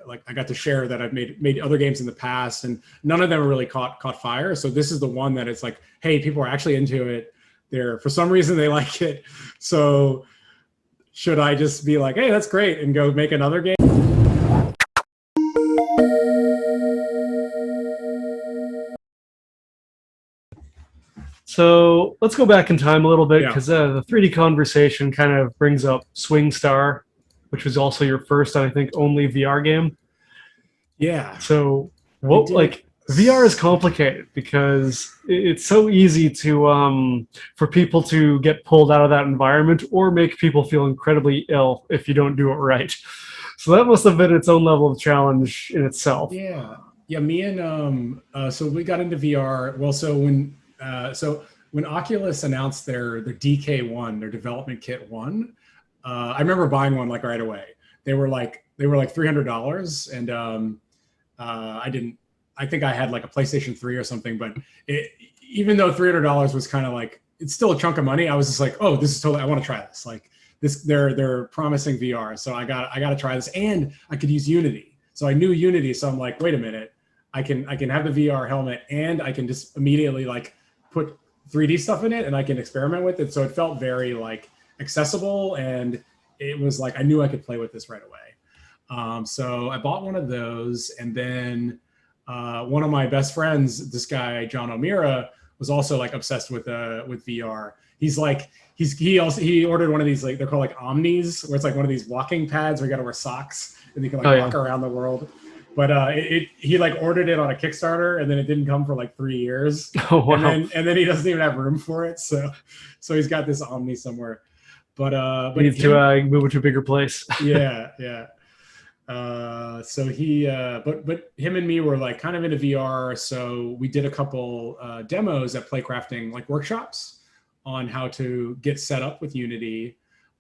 like I got to share that I've made other games in the past, and none of them really caught fire. So this is the one that it's like, hey, people are actually into it. For some reason they like it. So should I just be like, hey, that's great, and go make another game? So let's go back in time a little bit, because the 3D conversation kind of brings up Swing Star, which was also your first, I think, only VR game. Yeah. So what, like, VR is complicated because it's so easy to for people to get pulled out of that environment or make people feel incredibly ill if you don't do it right. So that must have been its own level of challenge in itself. Yeah. Me and so we got into VR. Well, so when Oculus announced their DK1, their development kit 1, I remember buying one like right away. They were like $300, and I think I had like a PlayStation 3 or something, but even though $300 was kind of like, it's still a chunk of money, I was just like, oh, this is totally, I want to try this. Like this, they're promising VR. So I got to try this, and I could use Unity. So I knew Unity. So I'm like, wait a minute, I can have the VR helmet, and I can just immediately like put 3D stuff in it, and I can experiment with it. So it felt very like accessible, and it was like, I knew I could play with this right away. So I bought one of those, and then one of my best friends, this guy John O'Meara, was also like obsessed with VR. He ordered one of these, like they're called like Omnis, where it's like one of these walking pads where you got to wear socks and you can like walk around the world. But he like ordered it on a Kickstarter, and then it didn't come for like 3 years. Oh, wow. And then he doesn't even have room for it, so he's got this Omni somewhere. But he needs to move it to a bigger place. Yeah. So but him and me were like kind of into VR. So we did a couple demos at Playcrafting, like workshops on how to get set up with Unity.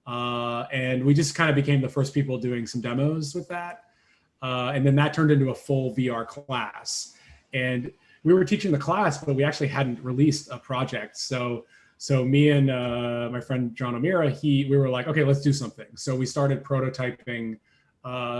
And we just kind of became the first people doing some demos with that. And then that turned into a full VR class. And we were teaching the class, but we actually hadn't released a project. So me and my friend John O'Meara, we were like, okay, let's do something. So we started prototyping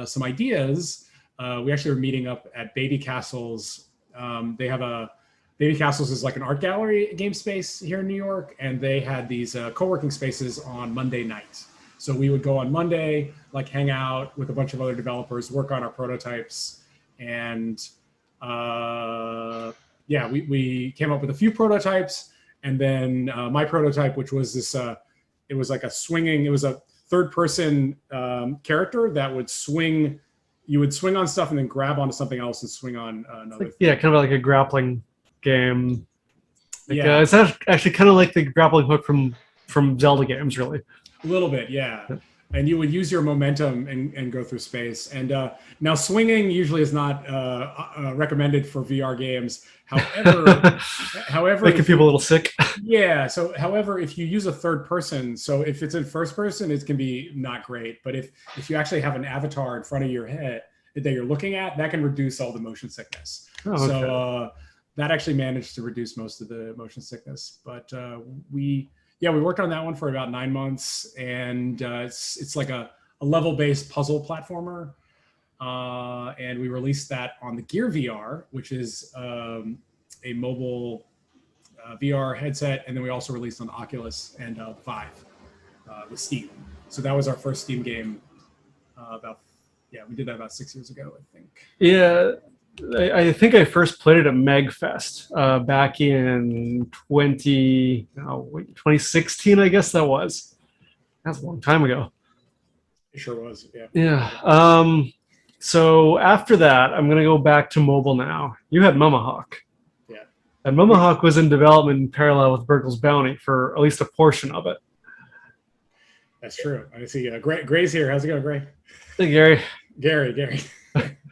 some ideas. We actually were meeting up at Baby Castles. Baby Castles is like an art gallery game space here in New York, and they had these co-working spaces on Monday nights. So we would go on Monday, like hang out with a bunch of other developers, work on our prototypes, and we came up with a few prototypes. And then my prototype, which was this, it was a third-person character that would swing. You would swing on stuff and then grab onto something else and swing on another thing. Yeah, kind of like a grappling game. It's actually kind of like the grappling hook from Zelda games, really. A little bit, yeah. And you would use your momentum and go through space. And now swinging usually is not recommended for VR games. However, making people a little sick. Yeah. So, however, if you use a third person, so if it's in first person, it can be not great. But if you actually have an avatar in front of your head that you're looking at, that can reduce all the motion sickness. Oh, okay. So that actually managed to reduce most of the motion sickness. But we worked on that one for about 9 months, and it's like a level-based puzzle platformer. And we released that on the Gear VR, which is a mobile VR headset, and then we also released on the Oculus and Vive with Steam. So that was our first Steam game. We did that about 6 years ago, I think. Yeah, I think I first played it at MegFest back in 2016, I guess that was. That's a long time ago. It sure was, yeah. Yeah. So after that, I'm going to go back to mobile now. You had Mumahawk. Yeah. And Mumahawk was in development in parallel with Burgle's Bounty for at least a portion of it. That's true. I see Gray's here. How's it going, Gray? Hey, Gary. Gary.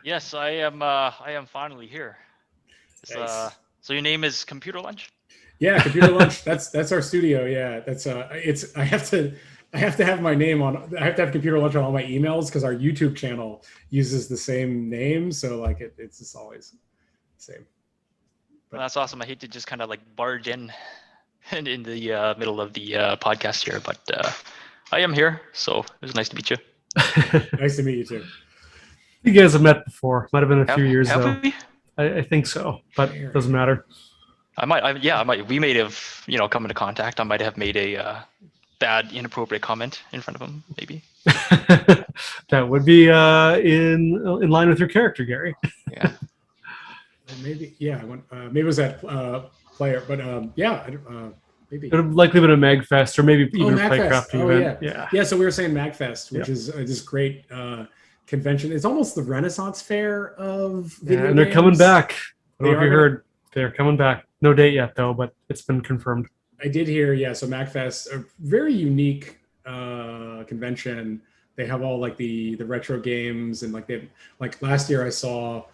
Yes, I am finally here. Nice. So your name is Computer Lunch? Yeah, Computer Lunch. That's our studio. Yeah, that's I have to have my name on. I have to have Computer Lunch on all my emails because our YouTube channel uses the same name. So like it's just always the same. Well, that's awesome. I hate to just kind of like barge in the middle of the podcast here, but I am here. So it was nice to meet you. Nice to meet you too. You guys have met before. Might have been a few years have though. We? I think so, but it doesn't matter. I might. We may have, come into contact. I might have made a bad, inappropriate comment in front of him, maybe. That would be in line with your character, Gary. Yeah. Maybe, yeah. Maybe it was that player, but yeah, maybe. It would have likely been a MagFest or maybe even a MagFest. Playcraft event. Yeah. So we were saying MagFest, which is this great convention. It's almost the Renaissance Fair of video and they're games. coming back. I don't know if you gonna- heard. They're coming back. No date yet though, but it's been confirmed. I did hear, yeah. So MagFest, a very unique convention. They have all like the retro games and like last year I saw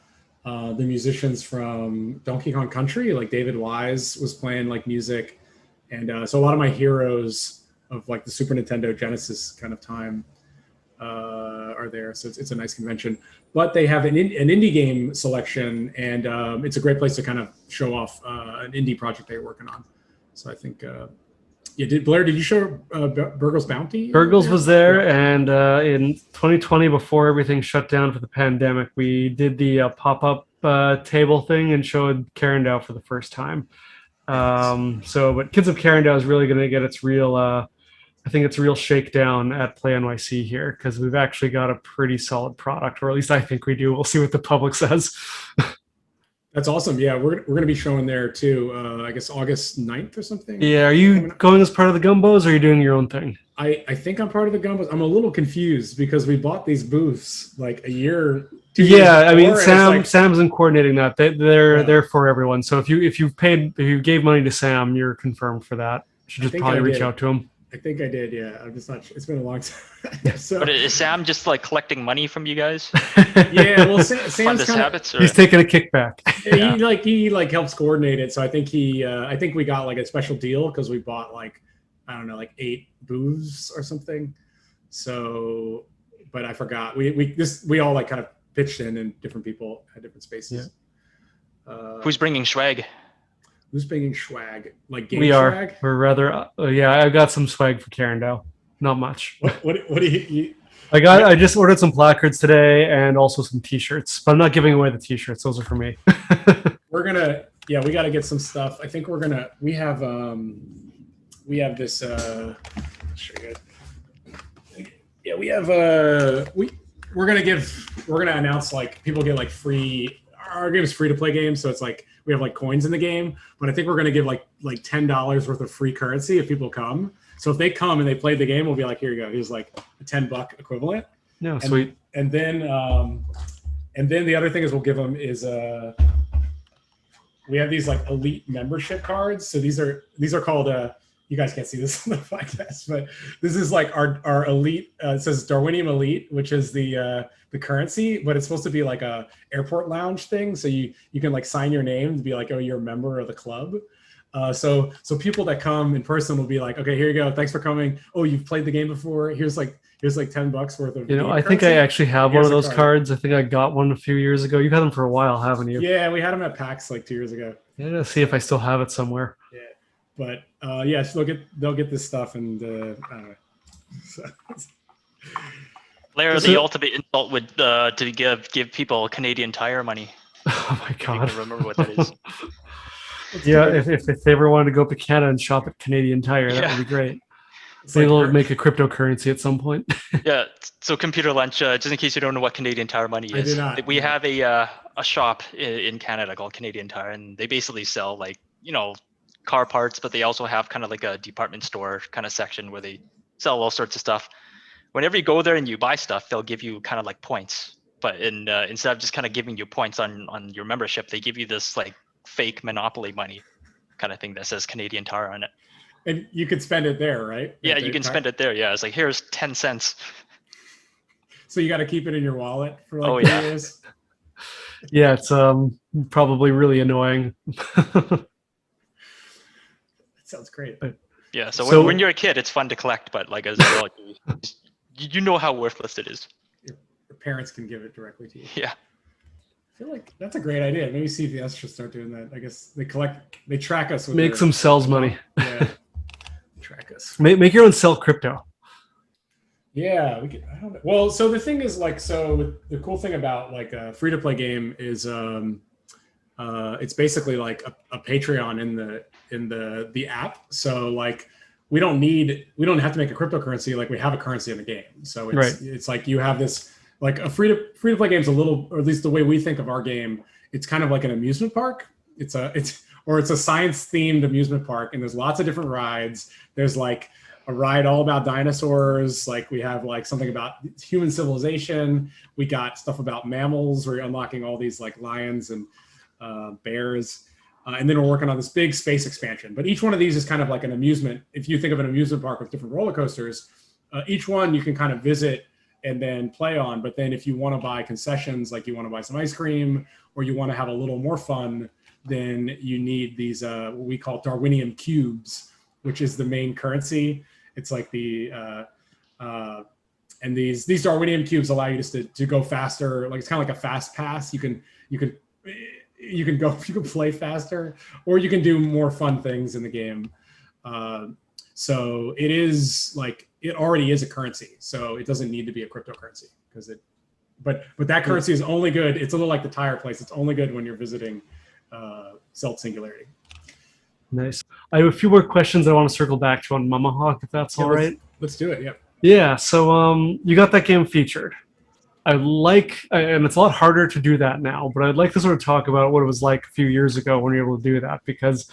the musicians from Donkey Kong Country, like David Wise was playing like music, and so a lot of my heroes of like the Super Nintendo Genesis kind of time are there. So it's a nice convention. But they have an indie game selection, and it's a great place to kind of show off an indie project they're working on. So I think, Blair, did you show Burgle's Bounty? Burgles was there, and in 2020, before everything shut down for the pandemic, we did the pop-up table thing and showed Karendow for the first time. But Kids of Karendow is really going to get its real, I think it's a real shakedown at Play NYC here, because we've actually got a pretty solid product, or at least I think we do. We'll see what the public says. That's awesome. Yeah, we're going to be showing there too, I guess August 9th or something. Yeah, are you going as part of the Gumbos, or are you doing your own thing? I think I'm part of the Gumbos. I'm a little confused because we bought these booths like a year. I mean, Sam's in coordinating that. They're for everyone. So if you gave money to Sam, you're confirmed for that. You should just probably reach out to him. I think I did. Yeah, I'm just not. It's been a long time. So, but is Sam just like collecting money from you guys? Yeah, well, Sam's kind of. He's taking a kickback. He helps coordinate it. So I think I think we got like a special deal because we bought like, I don't know, like 8 booths or something. So, but I forgot. We all like kind of pitched in different people had different spaces. Yeah. Who's bringing swag? Who's bringing swag? Like game we swag? are. We're rather. I got some swag for Karendow. Not much. What do you? I just ordered some placards today and also some T-shirts. But I'm not giving away the T-shirts. Those are for me. We got to get some stuff. I think we have this. I'll show you guys. Yeah, we have we're gonna announce like people get like free. Our game is free to play games, so it's like we have like coins in the game. But I think we're gonna give like $10 worth of free currency if people come. So if they come and they play the game, we'll be like, here you go. Here's like a $10 equivalent. No, sweet. And then the other thing is we'll give them is we have these like elite membership cards. So these are called you guys can't see this on the podcast, but this is like our elite. It says Darwinium Elite, which is the currency, but it's supposed to be like a airport lounge thing. So you can like sign your name to be like, oh, you're a member of the club. So people that come in person will be like, okay, here you go. Thanks for coming. Oh, you've played the game before. Here's like $10 worth of. I think I actually have one of those cards. I think I got one a few years ago. You've had them for a while, haven't you? Yeah, we had them at PAX like 2 years ago. Yeah, let's see if I still have it somewhere. Yeah, but so they'll get this stuff and I don't know. So. Blair, the ultimate insult would to give people Canadian Tire money. Oh my god! I remember what that is. Yeah, if they ever wanted to go up to Canada and shop at Canadian Tire, that would be great. Maybe they'll make a cryptocurrency at some point. Yeah. So computer lunch, just in case you don't know what Canadian Tire money is, I do not. We have a shop in Canada called Canadian Tire, and they basically sell like car parts, but they also have kind of like a department store kind of section where they sell all sorts of stuff. Whenever you go there and you buy stuff, they'll give you kind of like points. But instead of just kind of giving you points on your membership, they give you this like fake Monopoly money kind of thing that says Canadian Tire on it. And you could spend it there, right? Yeah, you can spend it there. Yeah, it's like, here's 10 cents. So you got to keep it in your wallet for like 2 years. Yeah, it's probably really annoying. That sounds great. Yeah, so when you're a kid, it's fun to collect, but like as an adult, you know how worthless it is. Your parents can give it directly to you. Yeah. I feel like that's a great idea. Maybe CVS should start doing that. I guess they track us. Make some sales money. Yeah. Track us. Make your own sell crypto. Yeah, I don't know. Well, so the thing is like, so the cool thing about like a free to play game is it's basically like a Patreon in the app. So like we don't have to make a cryptocurrency. Like we have a currency in the game. So Right. it's like you have this like a free to play game is a little, or at least the way we think of our game, it's kind of like an amusement park. It's a science themed amusement park, and there's lots of different rides. There's like a ride all about dinosaurs. Like we have like something about human civilization. We got stuff about mammals. We're unlocking all these like lions and bears. And then we're working on this big space expansion. But each one of these is kind of like an amusement. If you think of an amusement park with different roller coasters, each one you can kind of visit and then play on. But then if you want to buy concessions, like you want to buy some ice cream or you want to have a little more fun, then you need these what we call Darwinian cubes, which is the main currency. It's like and these Darwinian cubes allow you just to go faster. Like it's kind of like a fast pass. You can play faster, or you can do more fun things in the game. So it is like, it already is a currency, so it doesn't need to be a cryptocurrency but that currency is only good. It's a little like the tire place. It's only good when you're visiting Singularity. Nice. I have a few more questions I want to circle back to on Mama Hawk, if that's all right. Let's do it. Yeah. Yeah. So you got that game featured. And it's a lot harder to do that now, but I'd like to sort of talk about what it was like a few years ago when you were able to do that, because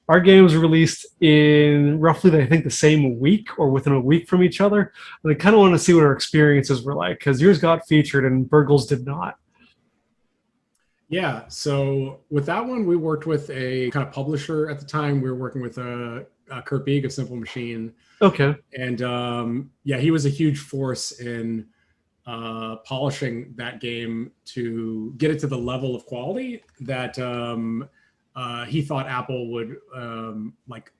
our games released in roughly, I think, the same week or within a week from each other. And I kind of want to see what our experiences were like, because yours got featured and Burgle's did not. Yeah, so with that one, we worked with a kind of publisher at the time. We were working with Kurt Beeg of Simple Machine. Okay. And yeah, he was a huge force in polishing that game to get it to the level of quality that he thought Apple would like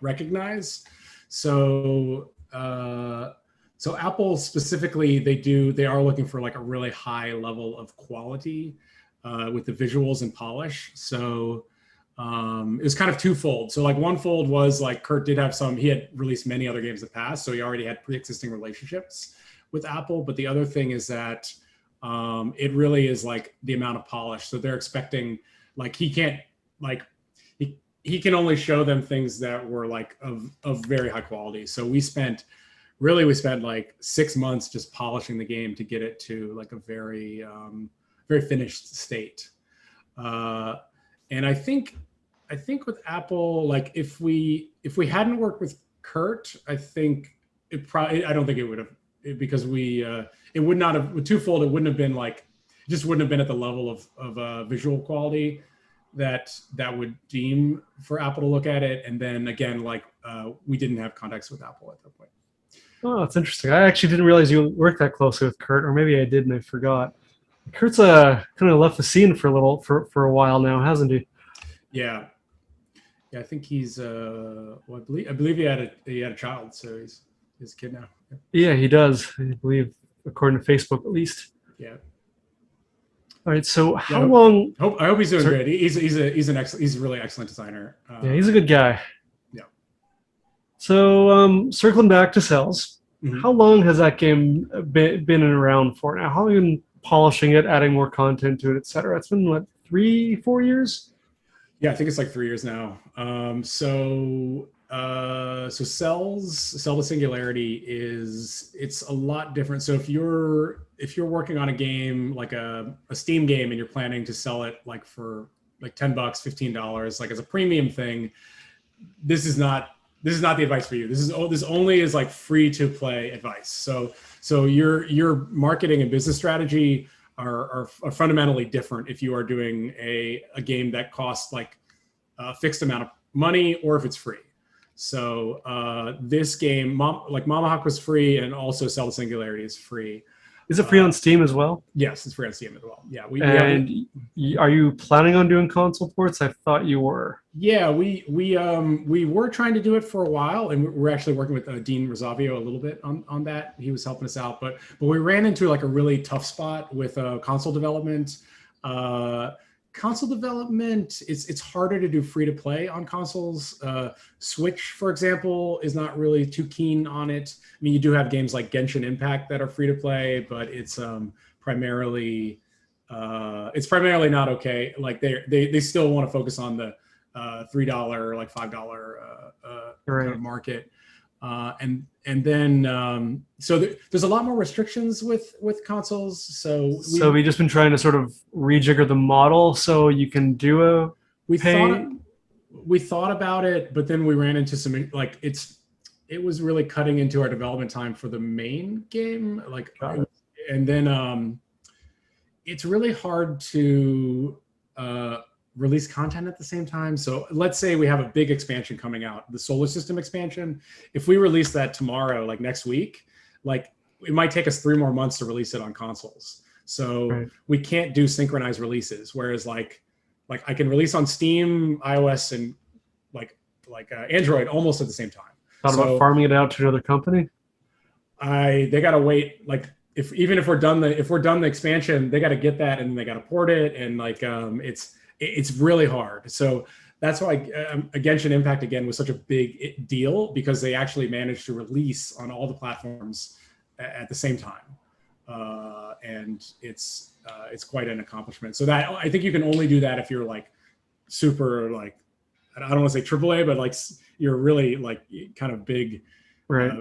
recognize. So so Apple specifically, they are looking for like a really high level of quality with the visuals and polish. So it was kind of twofold. So like one fold was like Kurt did have he had released many other games in the past, so he already had pre-existing relationships with Apple. But the other thing is that it really is like the amount of polish. So they're expecting, like, he can't, like, he can only show them things that were like of very high quality. So we spent like 6 months just polishing the game to get it to like a very very finished state. And I think with Apple, like if we hadn't worked with Kurt, I think I don't think it would have, because it would not have, with twofold, it wouldn't have been like, it just wouldn't have been at the level of visual quality that would deem for Apple to look at it. And then again, like we didn't have contacts with Apple at that point. Oh, that's interesting. I actually didn't realize you worked that closely with Kurt, or maybe I did and I forgot. Kurt's kind of left the scene for a while now, hasn't he? Yeah, I think he's well, I believe he had a child, so he's a kid now. Yeah, he does. I believe, according to Facebook, at least. Yeah. All right. So how long? I hope he's doing good. He's a really excellent designer. Yeah, he's a good guy. Yeah. So circling back to Cells, mm-hmm. How long has that game been around for now? How long have you been polishing it, adding more content to it, etc.? It's been what, 3-4 years? Yeah, I think it's like 3 years now. So Cell to Singularity it's a lot different. So if you're working on a game like a Steam game and you're planning to sell it like for like $10, $15, like as a premium thing, this is not the advice for you. This only is like free to play advice. So your marketing and business strategy are fundamentally different if you are doing a game that costs like a fixed amount of money or if it's free. So this game, Mama Hawk was free, and also Cell to Singularity is free. Is it free on Steam as well? Yes, it's free on Steam as well. Yeah. Are you planning on doing console ports? I thought you were. Yeah, we were trying to do it for a while, and we're actually working with Dean Rosavio a little bit on that. He was helping us out, but we ran into like a really tough spot with console development. Kind console development, it's harder to do free to play on consoles. Switch, for example, is not really too keen on it. I mean, you do have games like Genshin Impact that are free to play, but it's primarily not okay. Like they still want to focus on the $3, like $5 kind of market. And then so there's a lot more restrictions with consoles. So we've just been trying to sort of rejigger the model so you can do a we thought about it, but then we ran into some like it was really cutting into our development time for the main game. Like, and then it's really hard to release content at the same time. So let's say we have a big expansion coming out, the solar system expansion. If we release that tomorrow, like next week, like it might take us 3 more months to release it on consoles. So we can't do synchronized releases. Whereas like I can release on Steam, iOS, and like Android almost at the same time. Thought about farming it out to another company? They gotta wait. Like even if we're done the expansion, they gotta get that and then they gotta port it, and like it's really hard. So that's why Genshin Impact again was such a big deal, because they actually managed to release on all the platforms at the same time, and it's quite an accomplishment. So that I think you can only do that if you're like super like, I don't want to say AAA, but like you're really like kind of big,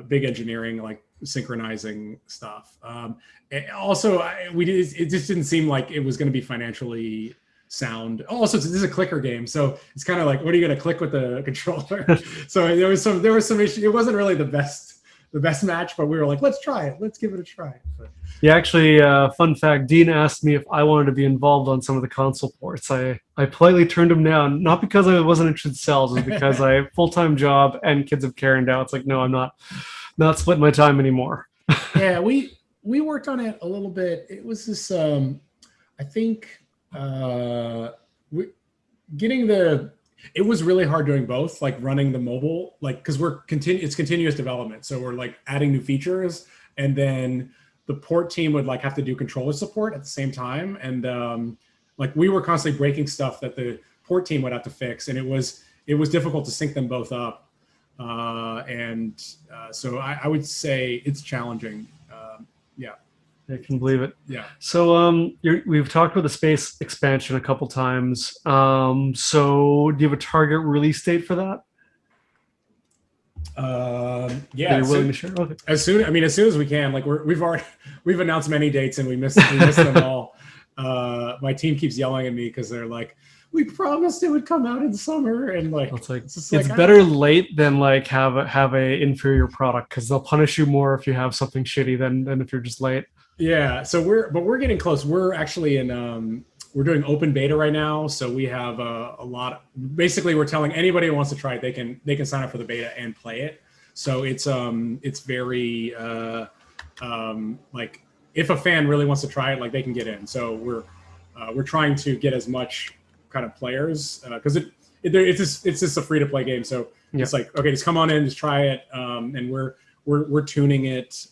big engineering, like synchronizing stuff. And also, it just didn't seem like it was going to be financially sound. Also, this is a clicker game, so it's kind of like, what are you going to click with the controller? So there was some issue. It wasn't really the best match, but we were like, let's try it. Let's give it a try. But, yeah, actually, fun fact, Dean asked me if I wanted to be involved on some of the console ports. I politely turned him down, not because I wasn't interested in sales, it was because I have a full-time job and kids of Karendow. It's like, no, I'm not splitting my time anymore. Yeah, we worked on it a little bit. It was this, I think, it was really hard doing both, like running the mobile, like, because it's continuous development, so we're like adding new features, and then the port team would like have to do controller support at the same time, and like we were constantly breaking stuff that the port team would have to fix, and it was difficult to sync them both up, so I would say it's challenging. Yeah. I can believe it. Yeah. So we've talked about the space expansion a couple times. So do you have a target release date for that? Yeah. That you're willing to share? Okay. As soon as we can. Like we've announced many dates and we missed them all. My team keeps yelling at me because they're like, we promised it would come out in summer, and like it's better late than like have a inferior product, because they'll punish you more if you have something shitty than if you're just late. Yeah, so we're getting close. We're actually we're doing open beta right now. So we have a lot. Basically, we're telling anybody who wants to try it, they can sign up for the beta and play it. So it's very like if a fan really wants to try it, like they can get in. So we're trying to get as much kind of players because it's just a free to play game. So it's like, okay, just come on in, just try it, and we're tuning it.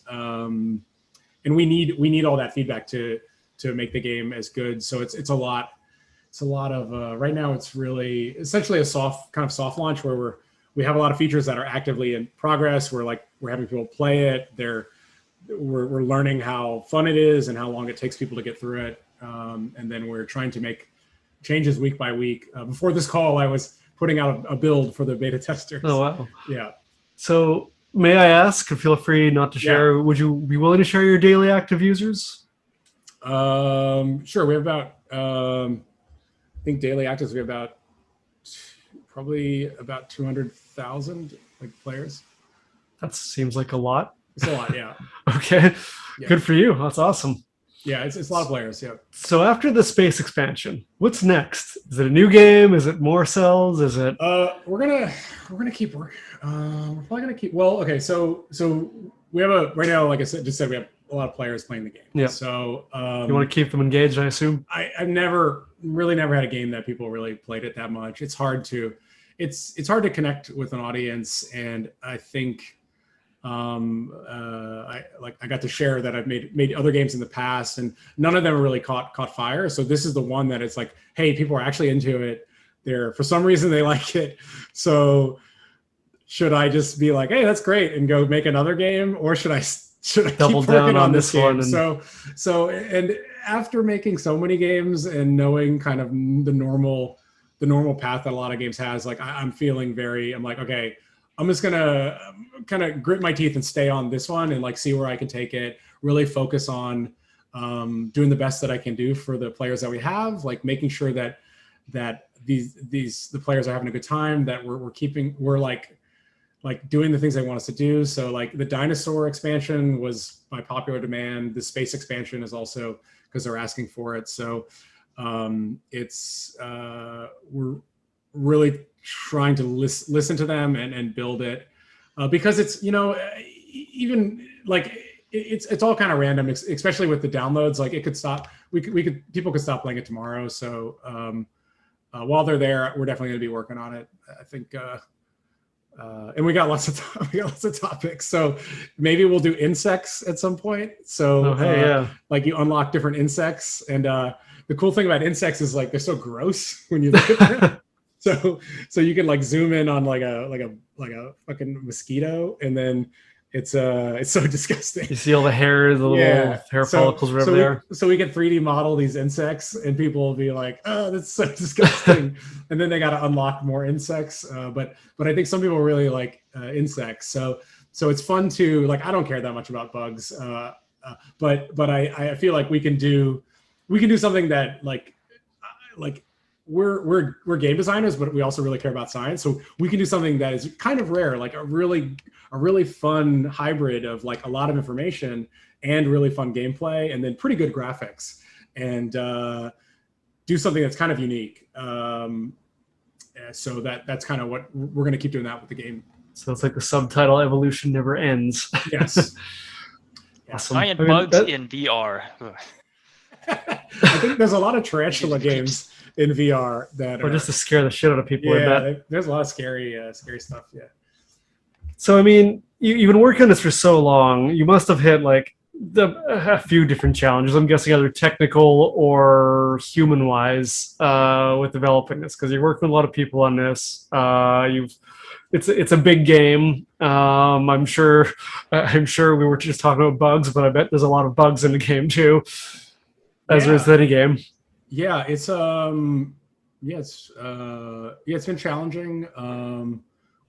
And we need all that feedback to make the game as good. So it's a lot of right now. It's really essentially a soft launch where we have a lot of features that are actively in progress. We're having people play it. We're learning how fun it is and how long it takes people to get through it. And then we're trying to make changes week by week. Before this call, I was putting out a build for the beta testers. Oh wow! Yeah. So. May I ask, and feel free not to share, would you be willing to share your daily active users? Sure. We have about, I think daily actives, we have probably about 200,000 like players. That seems like a lot. It's a lot, yeah. Okay, good for you. That's awesome. Yeah, it's a lot of players, yeah. So after the space expansion, what's next? Is it a new game? Is it more cells? Is it? We're gonna keep working. We're probably gonna keep. Well, okay. So we have right now, like I said, we have a lot of players playing the game. Yeah. So you want to keep them engaged, I assume. I've never had a game that people really played it that much. It's hard to connect with an audience, and I think I got to share that I've made other games in the past, and none of them really caught fire. So this is the one that it's like, hey, people are actually into it. They're, for some reason, they like it. So should I just be like, hey, that's great, and go make another game, or should I double keep down working on this game? one? So and after making so many games and knowing kind of the normal path that a lot of games has, like I'm feeling I'm like, okay, I'm just gonna kind of grit my teeth and stay on this one and like see where I can take it. Really focus on doing the best that I can do for the players that we have, like making sure that the players are having a good time, that we're like doing the things they want us to do. So like the dinosaur expansion was by popular demand. The space expansion is also because they're asking for it. So we're really trying to listen to them and build it because it's, even like it's all kind of random, especially with the downloads. Like it could stop. People could stop playing it tomorrow. So while they're there, we're definitely going to be working on it. I think. And we got lots of topics, so maybe we'll do insects at some point. So like you unlock different insects, and the cool thing about insects is like they're so gross when you look at them. So you can like zoom in on like a fucking mosquito, and then it's so disgusting. You see all the hair, the little hair follicles right there. So we can 3D model these insects, and people will be like, "Oh, that's so disgusting," and then they got to unlock more insects. But I think some people really like insects. So it's fun to like. I don't care that much about bugs, but I feel like we can do something that like we're game designers, but we also really care about science. So we can do something that is kind of rare, like a really fun hybrid of like a lot of information and really fun gameplay, and then pretty good graphics, and do something that's kind of unique. So that's kind of what we're going to keep doing that with the game. So it's like the subtitle "Evolution Never Ends." Yes. Awesome. Giant bugs in VR. I think there's a lot of tarantula games in VR that or just to scare the shit out of people. Yeah, there's a lot of scary stuff. Yeah. So I mean, you've been working on this for so long. You must have hit like a few different challenges. I'm guessing either technical or human-wise with developing this, because you're working with a lot of people on this. It's a big game. I'm sure we were just talking about bugs, but I bet there's a lot of bugs in the game too, as there is any game. Yeah, it's been challenging.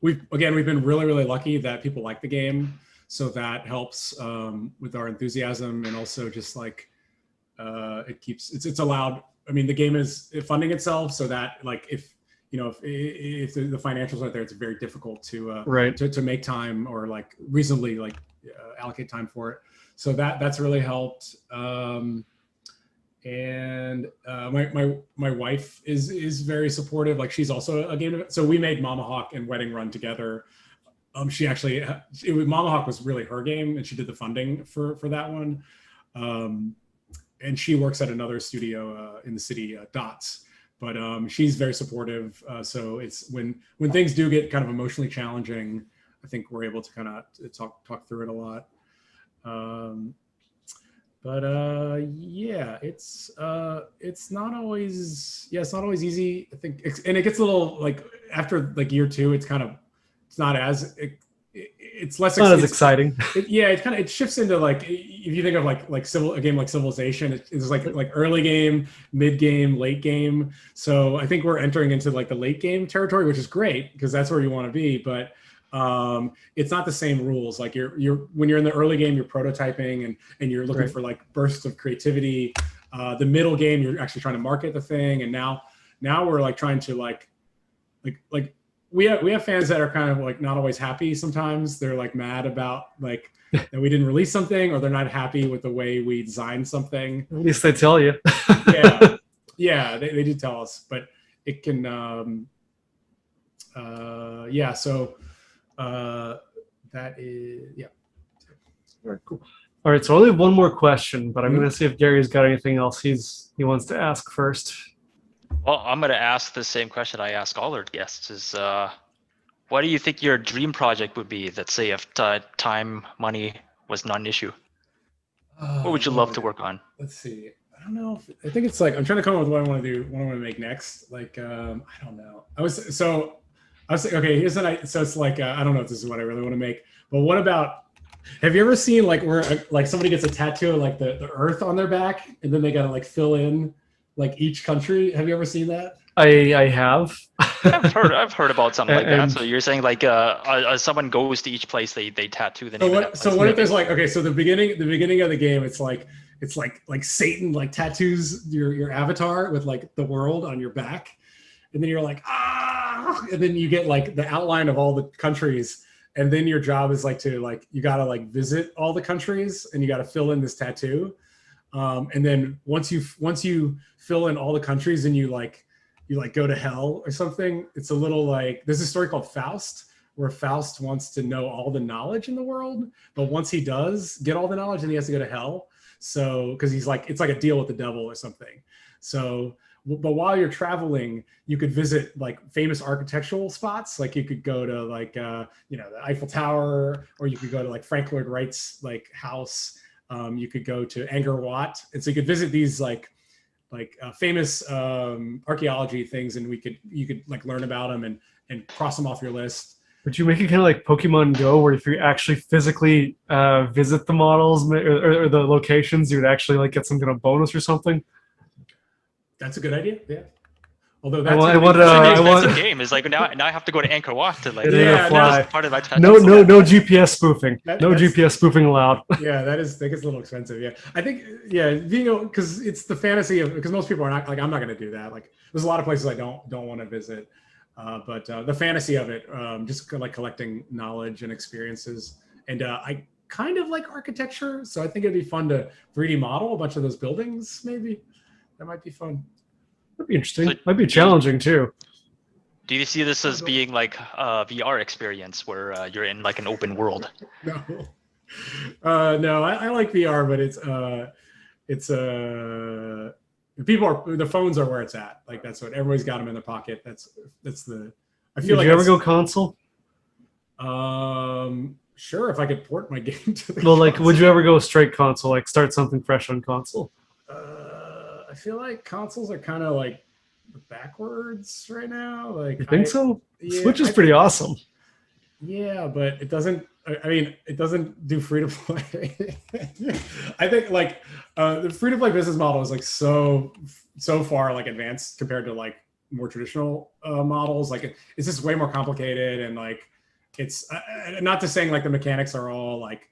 We've been really lucky that people like the game, so that helps with our enthusiasm, and also just like it's allowed. I mean, the game is funding itself, so that like if the financials aren't there, it's very difficult to make time or like reasonably like allocate time for it. So that's really helped. And my wife is very supportive. Like she's also a game. So we made Mama Hawk and Wedding Run together. Mama Hawk was really her game, and she did the funding for that one. And she works at another studio in the city, Dots. But she's very supportive. So it's when things do get kind of emotionally challenging, I think we're able to kind of talk through it a lot. It's not always easy. I think, and it gets a little like after like year 2, it's not as exciting. It shifts into like, if you think of a game like Civilization, it's like early game, mid game, late game. So I think we're entering into like the late game territory, which is great because that's where you want to be. But it's not the same rules. Like when you're in the early game, you're prototyping and you're looking for like bursts of creativity. The middle game, you're actually trying to market the thing, and now we're like trying to like we have fans that are kind of like not always happy. Sometimes they're like mad about like that we didn't release something, or they're not happy with the way we designed something. At least they tell you. yeah, they do tell us, but it can so that is All right, cool. All right, so I only have one more question, but I'm going to see if Gary's got anything else he wants to ask first. Well, I'm going to ask the same question I ask all our guests: is What do you think your dream project would be? Let's say if time, money was not an issue. What would you love to work on? Let's see. I don't know. I think it's like I'm trying to come up with what I want to do, what I want to make next. Like I don't know. I was okay. Here's an so it's like I don't know if this is what I really want to make. But what about? Have you ever seen like where like somebody gets a tattoo of like the Earth on their back, and then they gotta like fill in like each country? Have you ever seen that? I have. I've heard about something like that. So you're saying like someone goes to each place, they tattoo the name of that place. So what if there's like, okay, so the beginning of the game, it's like Satan like tattoos your avatar with like the world on your back, and then you're like and then you get like the outline of all the countries, and then your job is like to like you gotta like visit all the countries and you gotta fill in this tattoo, and then once you fill in all the countries and you go to hell or something. It's a little like there's a story called Faust, where Faust wants to know all the knowledge in the world, but once he does get all the knowledge, then he has to go to hell. So because he's like it's like a deal with the devil or something. So but while you're traveling, you could visit like famous architectural spots. Like you could go to like the Eiffel Tower, or you could go to like Frank Lloyd Wright's like house. You could go to Angkor Wat, and so you could visit these like famous archaeology things, and you could like learn about them and cross them off your list. Would you make it kind of like Pokemon Go, where if you actually physically visit the models or the locations, you would actually like get some kind of bonus or something? That's a good idea. Yeah. Although that's a game. It's like now I have to go to Angkor Wat to like part of my tattoo. No GPS spoofing. GPS spoofing allowed. Yeah, that gets a little expensive. Yeah, I think because it's the fantasy of because most people are not like I'm not going to do that. Like there's a lot of places I don't want to visit, but the fantasy of it, just like collecting knowledge and experiences, and I kind of like architecture, so I think it'd be fun to 3D model a bunch of those buildings. Maybe that might be fun. That'd be interesting. So, might be challenging too. Do you see this as being like a VR experience where you're in like an open world? No, I like VR, but the phones are where it's at. Like that's what everybody's got them in their pocket. That's the. I feel Did you ever go console? Sure, if I could port my game to the. Well, like, would you ever go straight console? Like, start something fresh on console? I feel like consoles are kind of like backwards right now. Like, you think so? Yeah, Switch is pretty awesome. Yeah, but it doesn't. I mean, it doesn't do free to play. I think like the free to play business model is like so far like advanced compared to like more traditional models. Like it's just way more complicated, and like it's not to saying like the mechanics are all like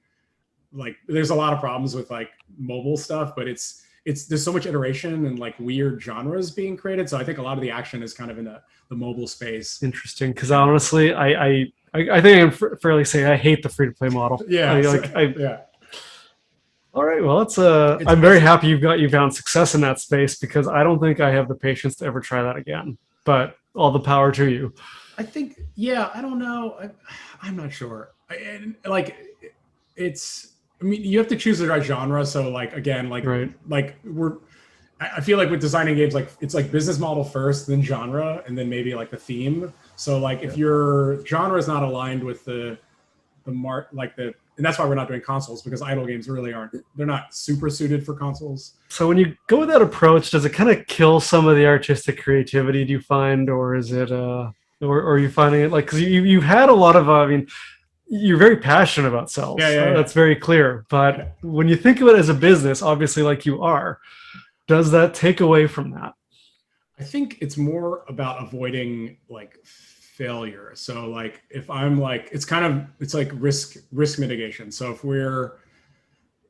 there's a lot of problems with like mobile stuff, but it's there's so much iteration and like weird genres being created. So I think a lot of the action is kind of in the mobile space. Interesting, because honestly, I think I can fairly say I hate the free to play model. Yeah, yeah. All right, well, I'm very happy you found success in that space, because I don't think I have the patience to ever try that again. But all the power to you. I think, yeah, I don't know. I'm not sure. I mean, you have to choose the right genre. So like, again, like, right. Like I feel like with designing games, like it's like business model first, then genre, and then maybe like the theme. So like if your genre is not aligned with and that's why we're not doing consoles, because idle games really they're not super suited for consoles. So when you go with that approach, does it kind of kill some of the artistic creativity, do you find, or is it, or are you finding it like, because you've had a lot of, I mean, you're very passionate about cells. Yeah. That's very clear. But when you think of it as a business, obviously like you are, does that take away from that? I think it's more about avoiding like failure. So like if I'm like, it's like risk mitigation. So if we're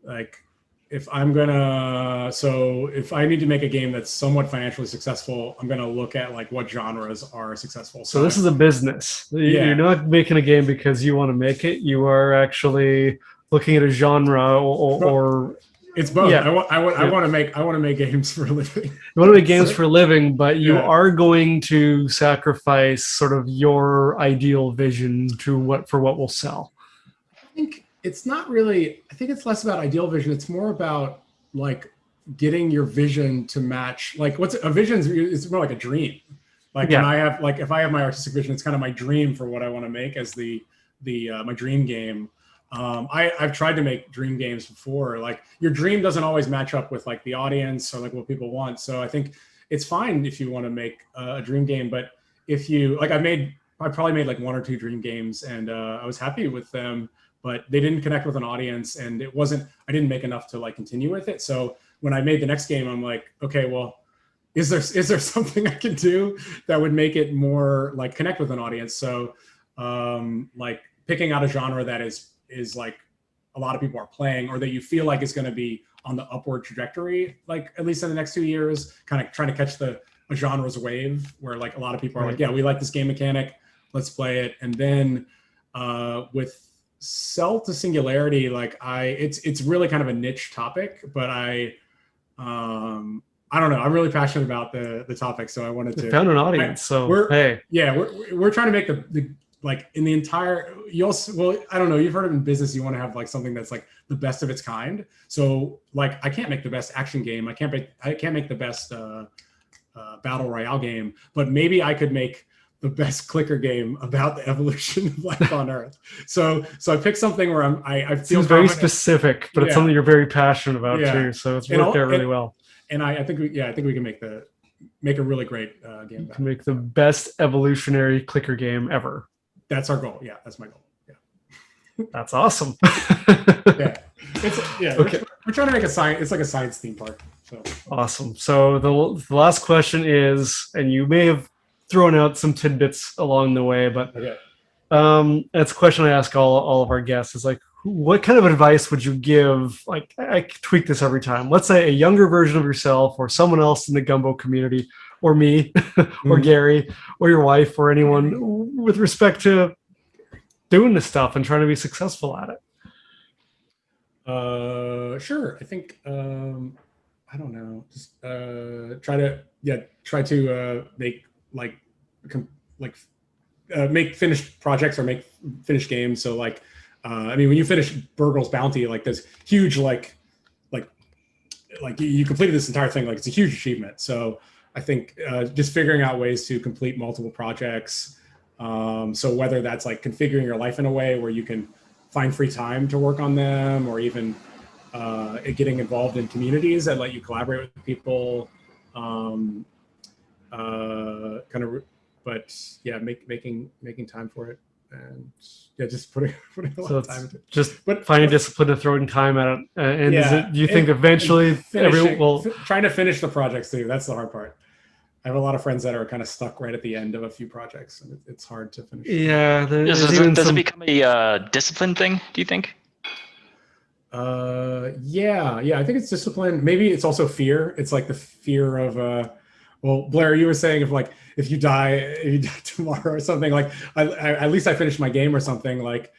like, if I need to make a game that's somewhat financially successful, I'm going to look at like what genres are successful. So this is a business. You're not making a game because you want to make it. You are actually looking at a genre or it's both. Yeah. I want to make games for a living. You want to make games for a living, but you are going to sacrifice sort of your ideal vision for what will sell. I think it's not really. I think it's less about ideal vision. It's more about like getting your vision to match. Like what's a vision? It's more like a dream. Like when I have if I have my artistic vision, it's kind of my dream for what I want to make as my dream game. I've tried to make dream games before. Like your dream doesn't always match up with like the audience or like what people want. So I think it's fine if you want to make a dream game, but if you like, I probably made like 1 or 2 dream games, and I was happy with them, but they didn't connect with an audience, and I didn't make enough to like continue with it. So when I made the next game, I'm like, okay, well, is there something I can do that would make it more like connect with an audience? So like picking out a genre that is like a lot of people are playing, or that you feel like is going to be on the upward trajectory, like at least in the next 2 years, kind of trying to catch a genre's wave where like a lot of people are like, yeah, we like this game mechanic, let's play it. And then with Cell to Singularity, like it's really kind of a niche topic, but I don't know. I'm really passionate about the topic, so I wanted to found an audience. We're trying to make the like in the entire. I don't know. You've heard of in business, you want to have like something that's like the best of its kind. So like I can't make the best action game. I can't make the best battle royale game, but maybe I could make the best clicker game about the evolution of life on Earth. So I picked something where I feel very specific, but it's something you're very passionate about too. So it's worked out really well. And I think we can make a really great game. You can make the best evolutionary clicker game ever. That's our goal. Yeah, that's my goal. Yeah, that's awesome. Okay. We're trying to make it's like a science theme park. So awesome. So the last question is, and you may have thrown out some tidbits along the way, but it's a question I ask all of our guests. Is like, what kind of advice would you give? Like, I tweak this every time. Let's say a younger version of yourself, or someone else in the Gumbo community, or me, or Gary, or your wife, or anyone with respect to doing this stuff and trying to be successful at it. Sure. I think I don't know. Just try to make make finished projects or make finished games. So like. I mean, when you finish Burgle's Bounty, like this huge, like you completed this entire thing, like it's a huge achievement. So I think just figuring out ways to complete multiple projects. So whether that's like configuring your life in a way where you can find free time to work on them, or even getting involved in communities that let you collaborate with people, but yeah, making time for it. And just putting a lot of time into it. Just finding discipline to throwing time at it. And do you think eventually trying to finish the projects too? That's the hard part. I have a lot of friends that are kind of stuck right at the end of a few projects, and it's hard to finish. Yeah. Does it become a discipline thing, do you think? Yeah. I think it's discipline. Maybe it's also fear. It's like the fear of well, Blair, you were saying if you die tomorrow or something, like at least I finished my game or something. Like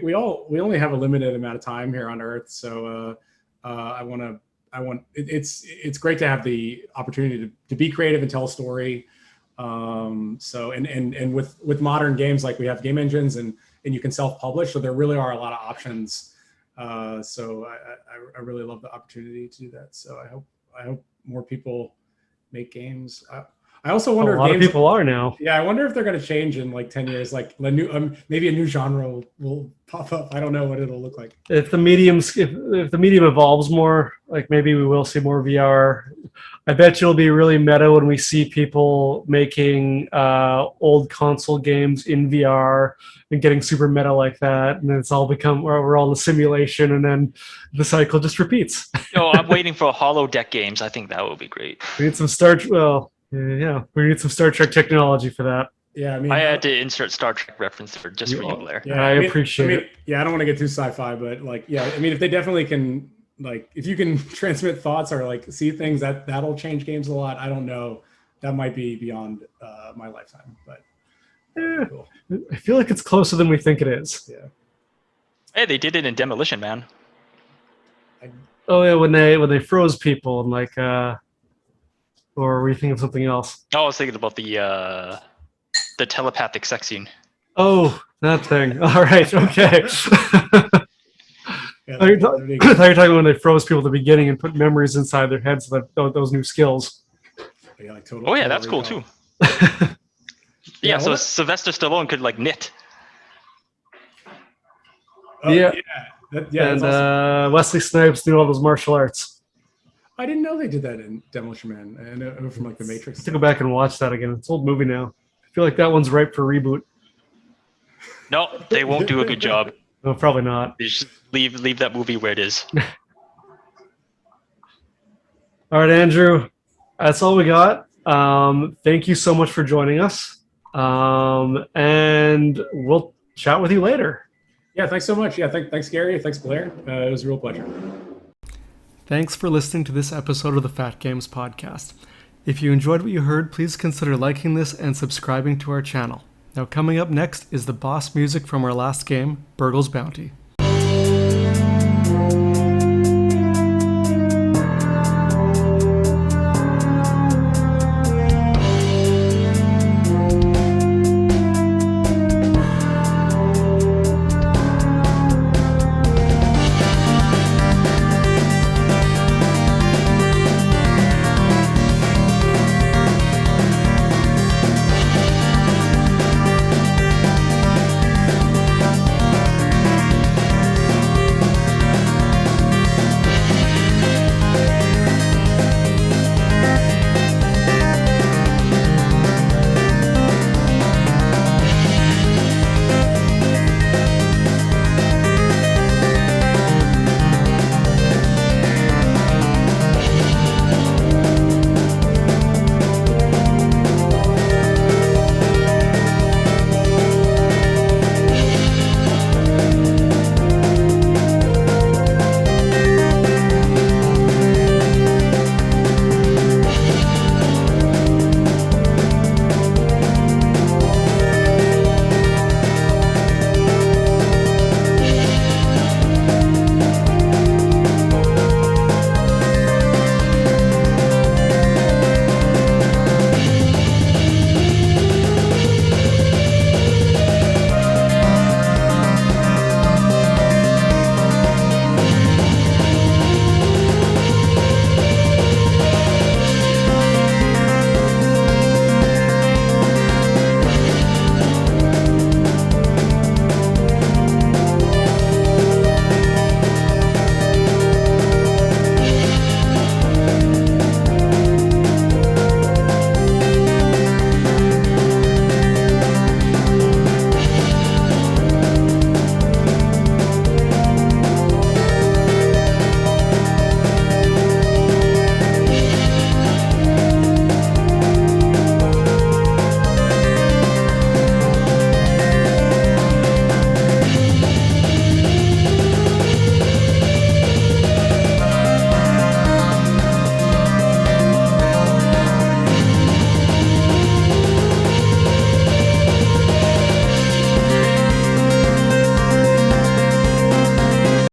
we only have a limited amount of time here on Earth, so it's great to have the opportunity to be creative and tell a story. So and with modern games, like we have game engines and you can self-publish, so there really are a lot of options. So I really love the opportunity to do that. So I hope more people make games. I also wonder a lot of people are now. Yeah, I wonder if they're going to change in like 10 years. Like maybe a new genre will pop up. I don't know what it'll look like. If the medium evolves more, like maybe we will see more VR. I bet you'll be really meta when we see people making old console games in VR and getting super meta like that, and then it's all we're all in a simulation, and then the cycle just repeats. No, I'm waiting for holodeck games. I think that would be great. We need some we need some Star Trek technology for that. Yeah, I mean, I had to insert Star Trek reference for you, Blair. Yeah, I appreciate it. Yeah, I don't want to get too sci-fi, but like, yeah, I mean, if they definitely can, like, if you can transmit thoughts or like see things, that'll change games a lot. I don't know. That might be beyond my lifetime, but cool. I feel like it's closer than we think it is. Yeah. Hey, they did it in Demolition Man. Oh yeah, when they froze people and like, or were you thinking of something else? Oh, I was thinking about the telepathic sex scene. Oh, that thing. All right, okay. I thought you were talking when they froze people at the beginning and put memories inside their heads, so that those new skills. Yeah, like total. Oh yeah, that's cool too. Yeah, so well, Sylvester Stallone could like knit. Yeah. That's And awesome. Wesley Snipes doing all those martial arts. I didn't know they did that in Demolition Man, and from like the Matrix. I have to go back and watch that again. It's an old movie now. I feel like that one's ripe for reboot. No, they won't do a good job. No, probably not. They just leave that movie where it is. All right, Andrew, that's all we got. Thank you so much for joining us. And we'll chat with you later. Yeah, thanks so much. Yeah, thanks, Gary. Thanks, Blair. It was a real pleasure. Thanks for listening to this episode of the Phat Games podcast. If you enjoyed what you heard, please consider liking this and subscribing to our channel. Now, coming up next is the boss music from our last game, Burgle's Bounty.